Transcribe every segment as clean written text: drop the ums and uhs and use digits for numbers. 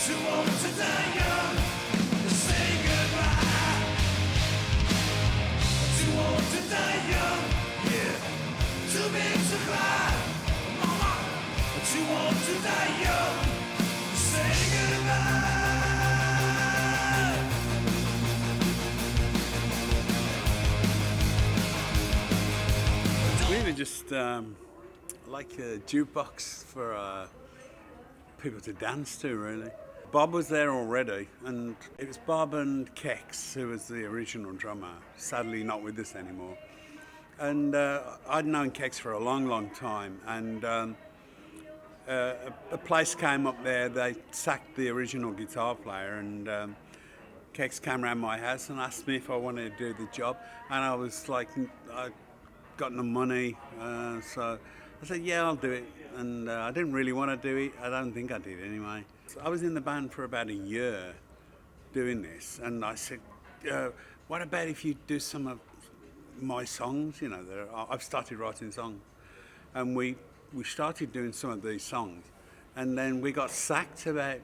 Too old to die young, say goodbye. Too old to die young, yeah. Too big to cry, mama. Too old to die young, say goodbye. We were just like a jukebox for people to dance to, really. Bob was there already, and it was Bob and Kex, who was the original drummer, sadly not with us anymore. And I'd known Kex for a long, long time, and a place came up there, they sacked the original guitar player, and Kex came around my house and asked me if I wanted to do the job, and I was like, I'd got no money, so I said, yeah, I'll do it. And I didn't really want to do it. I don't think I did anyway. So I was in the band for about a year doing this, and I said, what about if you do some of my songs? You know, I've started writing songs. And we started doing some of these songs. And then we got sacked about,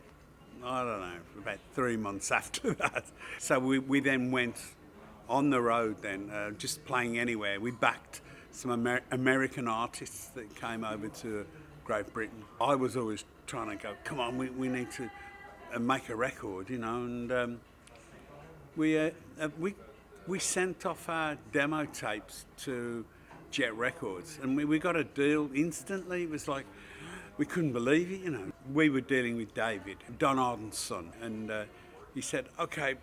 I don't know, about 3 months after that. So we then went on the road then, just playing anywhere. We backed some American artists that came over to Great Britain. I was always trying to go, come on, we need to make a record, you know, and we sent off our demo tapes to Jet Records, and we got a deal instantly. It was like, we couldn't believe it, you know. We were dealing with David, Don Arden's son, and he said, okay,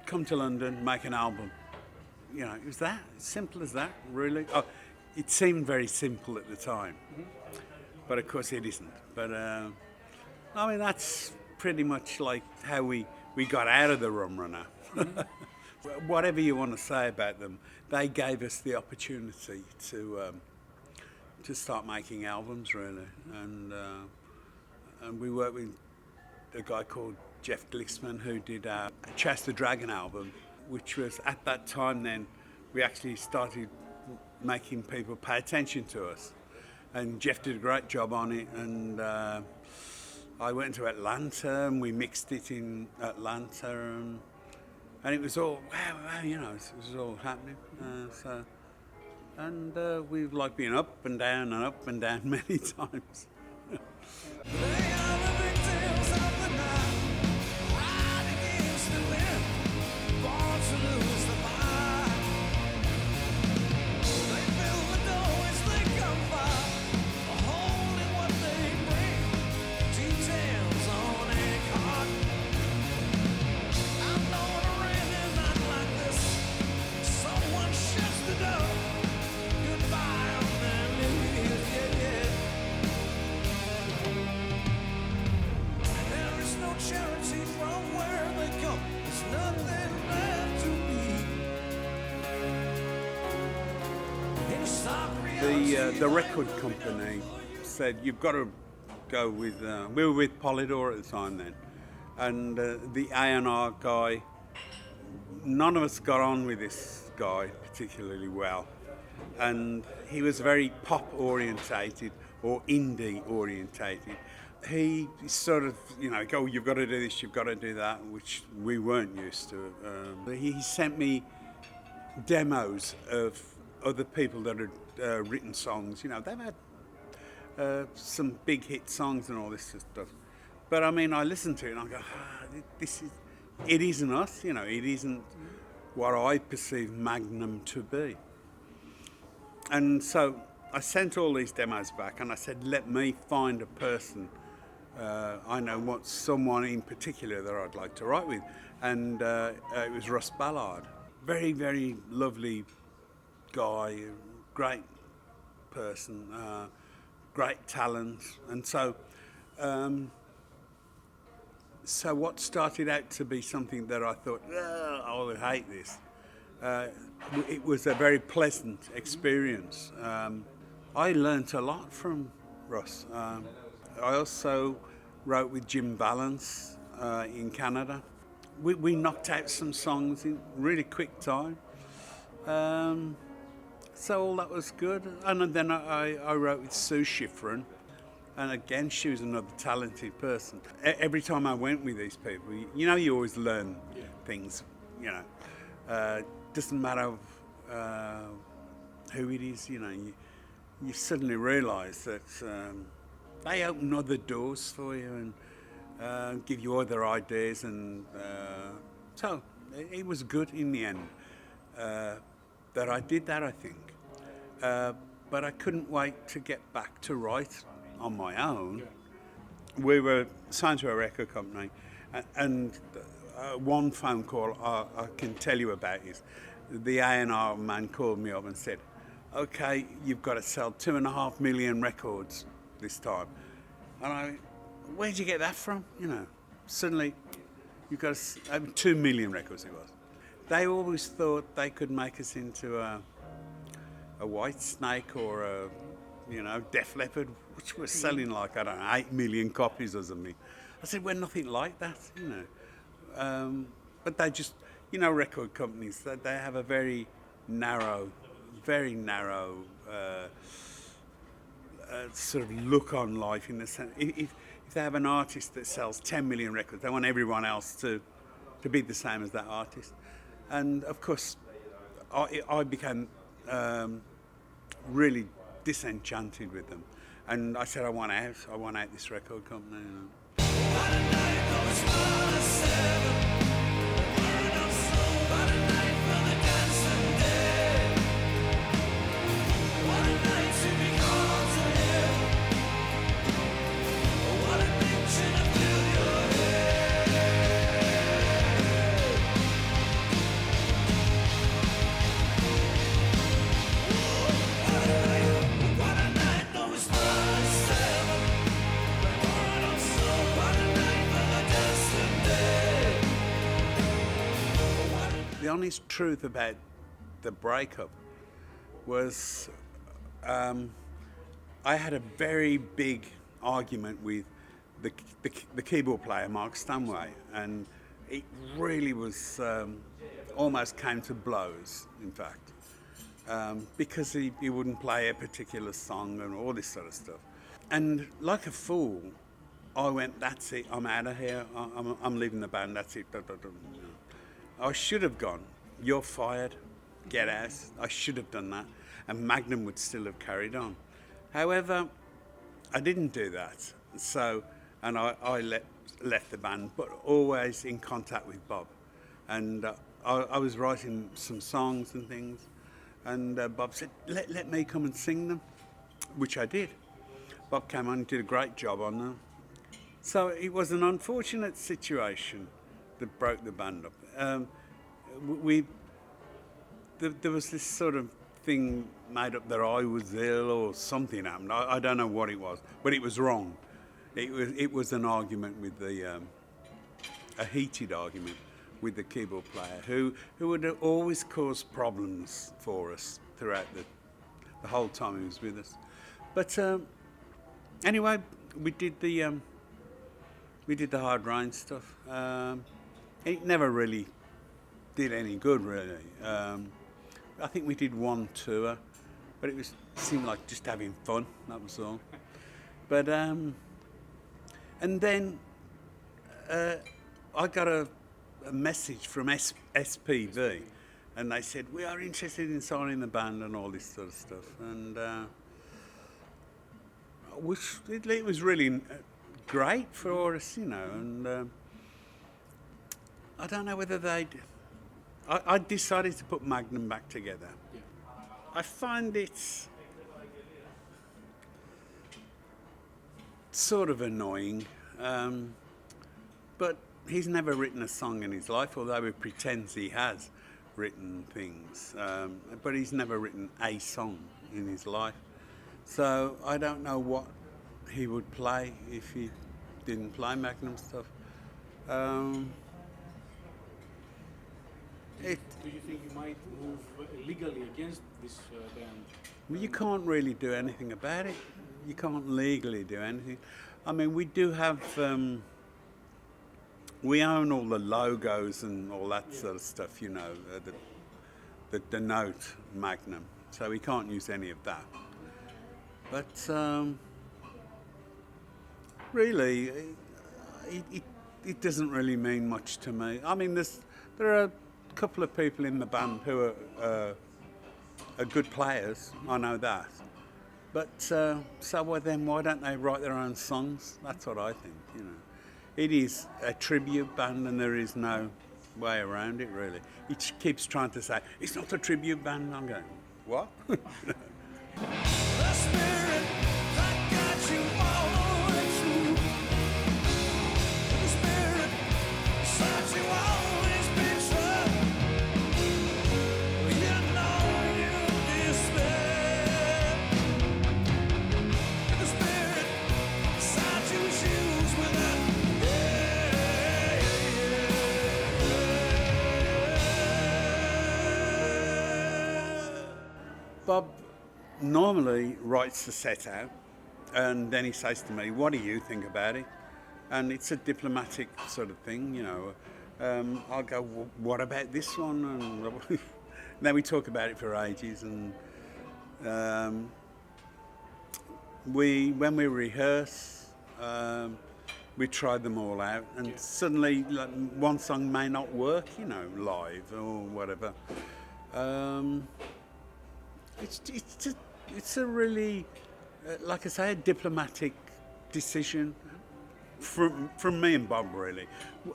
come to London, make an album. You know, it was that, simple as that, really. Oh, it seemed very simple at the time, but of course it isn't. But I mean, that's pretty much like how we got out of the Rum Runner. Whatever you want to say about them, they gave us the opportunity to start making albums, really. And we worked with a guy called Jeff Glissman, who did our Chase the Dragon album, which was, at that time then, we actually started making people pay attention to us. And Jeff did a great job on it, and I went to Atlanta and we mixed it in Atlanta, and it was all, wow, you know, it was all happening. We've like been up and down many times. The record company said, you've got to go with, we were with Polydor at the time then, and the A&R guy, none of us got on with this guy particularly well, and he was very pop orientated or indie orientated. He sort of, you know, go, you've got to do this, you've got to do that, which we weren't used to. He sent me demos of other people that had written songs. You know, they've had some big hit songs and all this stuff. But I mean, I listened to it and I go, it isn't us, you know, it isn't what I perceive Magnum to be. And so I sent all these demos back and I said, let me find a person. I know someone in particular that I'd like to write with. And it was Russ Ballard. Very, very lovely guy, great person, great talent. And so what started out to be something that I thought, I would hate this, it was a very pleasant experience. I learnt a lot from Russ. I also wrote with Jim Valance in Canada. We knocked out some songs in really quick time. So all that was good. And then I wrote with Sue Schifrin, And again, she was another talented person. Every time I went with these people, you know, you always learn things, you know. Doesn't matter who it is, you know, you suddenly realise that they open other doors for you and give you other ideas. And so it was good in the end that I did that, I think. But I couldn't wait to get back to write on my own. We were signed to a record company, and one phone call I can tell you about is the A&R man called me up and said, "Okay, you've got to sell 2.5 million records this time." And I, where'd you get that from? You know, suddenly you've got 2 million records it was. They always thought they could make us into a White Snake or a, you know, Def Leppard, which was selling like, I don't know, 8 million copies or something. I said, we're nothing like that, you know. But they just, you know, record companies, they have a very narrow sort of look on life, in the sense, if they have an artist that sells 10 million records, they want everyone else to be the same as that artist. And of course, I became really disenchanted with them, and I said, I want out this record company. You know. The honest truth about the breakup was I had a very big argument with the keyboard player, Mark Stanway, and it really was almost came to blows, in fact, because he wouldn't play a particular song and all this sort of stuff. And like a fool, I went, that's it, I'm out of here, I'm leaving the band, that's it. I should have gone, you're fired, get out. I should have done that, and Magnum would still have carried on. However, I didn't do that. So, and I left the band, but always in contact with Bob. And I was writing some songs and things, and Bob said, let me come and sing them, which I did. Bob came on and did a great job on them. So it was an unfortunate situation that broke the band up. There was this sort of thing made up that I was ill or something happened. I don't know what it was, but it was wrong. It was an argument with a heated argument with the keyboard player who would always cause problems for us throughout the whole time he was with us. But anyway, we did the Hard Rain stuff. It never really did any good, really. I think we did one tour, but it seemed like just having fun, that was all. But and then I got a message from SPV, and they said, we are interested in signing the band and all this sort of stuff. And it was really great for us, you know, and I don't know whether I decided to put Magnum back together. Yeah. I find it sort of annoying, but he's never written a song in his life, although he pretends he has written things, but he's never written a song in his life. So I don't know what he would play if he didn't play Magnum stuff. Do you think you might move legally against this band? Well, you can't really do anything about it. You can't legally do anything. I mean, we do have, we own all the logos and all that sort of stuff, you know, that denote Magnum. So we can't use any of that. But really, it doesn't really mean much to me. I mean, there are a couple of people in the band who are good players, I know that. But so well, then why don't they write their own songs? That's what I think, you know. It is a tribute band and there is no way around it, really. He keeps trying to say, it's not a tribute band. I'm going, what? The spirit that got you all the way through. The spirit that you always been true. You know you despair. The spirit that you choose with that. Bob normally writes the set out and then he says to me, what do you think about it? And it's a diplomatic sort of thing, you know. I'll go, well, what about this one? And then we talk about it for ages. And when we rehearse, we try them all out. And suddenly like, one song may not work, you know, live or whatever. It's a really, like I say, a diplomatic decision from me and Bob, really.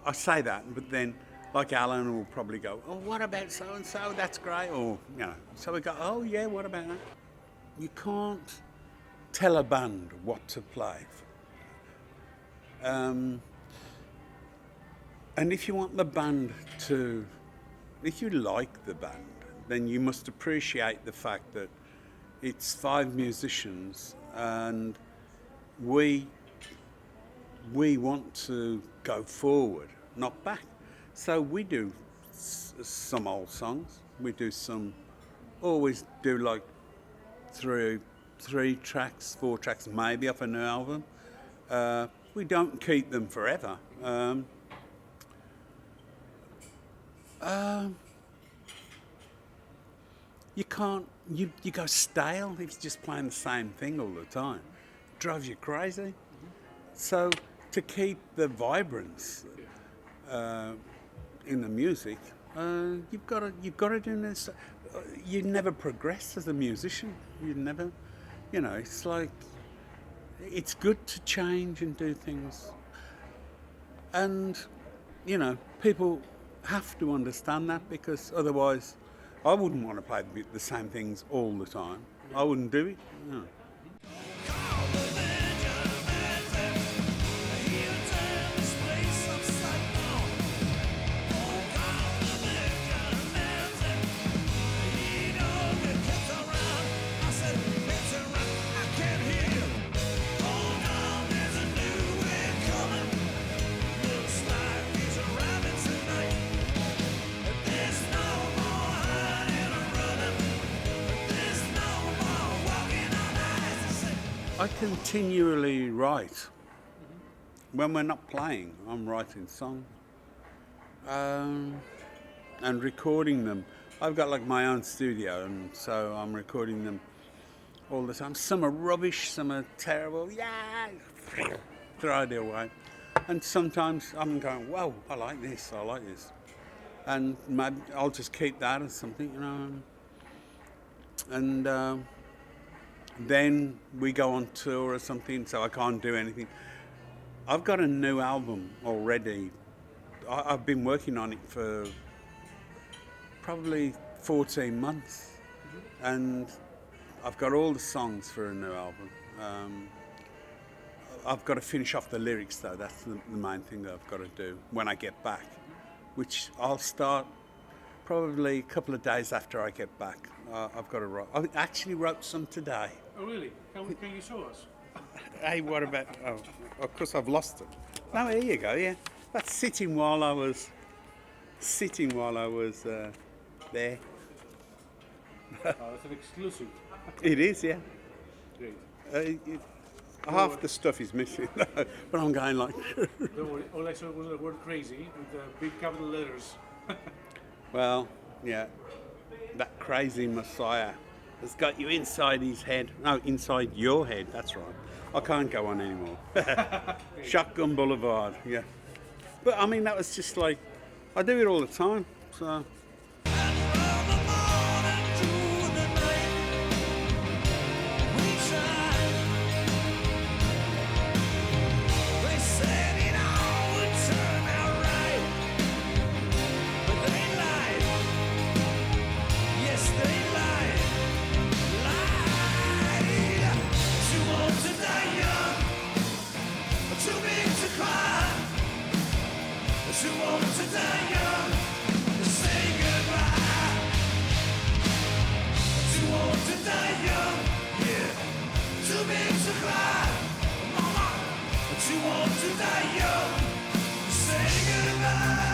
I say that, but then, like Alan will probably go, oh, what about so-and-so? That's great. Or, you know, so we go, oh, yeah, what about that? You can't tell a band what to play. And if you want the band to, if you like the band, then you must appreciate the fact that it's 5 musicians and we want to go forward, not back. So we do some old songs. We do always do like 3 tracks, 4 tracks, maybe off a new album. We don't keep them forever. You can't, you go stale if you're just playing the same thing all the time. It drives you crazy. Mm-hmm. So to keep the vibrance in the music, you've got to do this. You never progress as a musician. You never, you know, it's like, it's good to change and do things. And, you know, people have to understand that because otherwise, I wouldn't want to play the same things all the time. I wouldn't do it. No. I continually write. When we're not playing, I'm writing songs and recording them. I've got like my own studio, and so I'm recording them all the time. Some are rubbish, some are terrible. Yeah, throw it away. And sometimes I'm going, whoa, I like this, and maybe I'll just keep that as something, you know. And then we go on tour or something, so I can't do anything. I've got a new album already. I've been working on it for probably 14 months. Mm-hmm. And I've got all the songs for a new album. I've got to finish off the lyrics though, that's the main thing that I've got to do when I get back, which I'll start probably a couple of days after I get back. I've got to write. I actually wrote some today. Oh really? Can you show us? Hey, what about? Oh, of course I've lost it. No, here you go. Yeah, that's sitting while I was there. That's an exclusive. It is, yeah. Great. Half the stuff is missing, but I'm going like. Don't worry. All I saw was the word crazy with big capital letters. Well, yeah, that crazy Messiah. has got you inside his head. No, inside your head, that's right. I can't go on anymore. Shotgun Boulevard, yeah. But I mean, that was just like, I do it all the time, so. To die young, say goodbye.